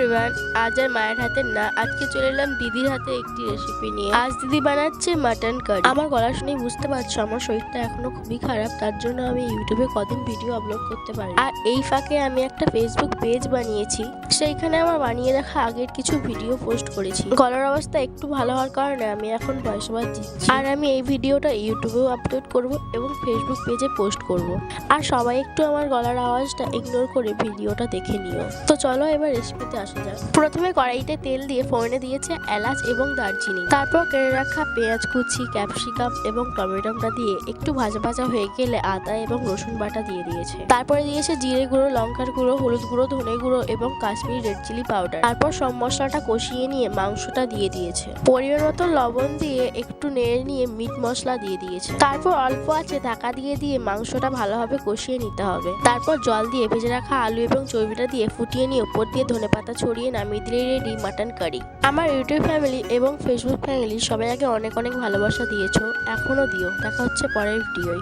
Everyone, আজ আর মায়ের হাতের না, আজকে চলে এলাম দিদির হাতে একটি রেসিপি নিয়ে। আজ দিদি বানাচ্ছে মাটন কারি। আমার গলা শুনেই বুঝতে পারছো আমার শরীরটা এখনো খুবই খারাপ, তার জন্য আমি ইউটিউবে কদিন ভিডিও আপলোড করতে পারি। আর এই ফাঁকে আমি একটা ফেসবুক পেজ বানিয়েছি, সেইখানে আমার বানিয়ে রাখা আগের কিছু ভিডিও পোস্ট করেছি। গলার অবস্থা একটু ভালো হওয়ার কারণে আমি এখন ভয়েস ওভার দিচ্ছি। আর আমি এই ভিডিওটা ইউটিউবেও আপলোড করব এবং ফেসবুক পেজে পোস্ট করব। আর সবাই একটু আমার গলার আওয়াজটা ইগনোর করে ভিডিওটা দেখে নিও। তো চলো এবার রেসিপিতে আসা যাক। প্রথমে কড়াইতে তেল দিয়ে ফোড়নে দিয়েছে এলাচ এবং দারচিনি। তারপর কেটে রাখা পেঁয়াজ কুচি, ক্যাপসিকাম এবং টমেটোটা দিয়ে একটু ভাজা ভাজা হয়ে গেলে আদা এবং রসুন বাটা দিয়ে দিয়েছে। তারপরে দিয়েছে জিরে গুঁড়ো, লঙ্কার গুঁড়ো, হলুদ গুঁড়ো, ধনে গুঁড়ো এবং কাশ্মীরি রেড চিলি পাউডার। তারপর সব মশলাটা কষিয়ে নিয়ে মাংসটা দিয়ে দিয়েছে। পরিমাণ মতো লবণ দিয়ে একটু নেড়ে নিয়ে মিট মশলা দিয়ে দিয়েছে। তারপর অল্প আছে ঢাকা দিয়ে মাংসটা ভালোভাবে কষিয়ে নিতে হবে। তারপর জল দিয়ে ভেজে রাখা আলু এবং চর্বিটা দিয়ে ফুটিয়ে নিয়ে উপর দিয়ে ধনেপাতা ছড়িয়ে নামিয়ে দিলে রেডি মাটন কারি। আমার ইউটিউব ফ্যামিলি এবং ফেসবুক ফ্যামিলি সবাই আগে অনেক অনেক ভালোবাসা দিয়েছো, এখনো দিও। দেখা হচ্ছে পরের ভিডিওয়।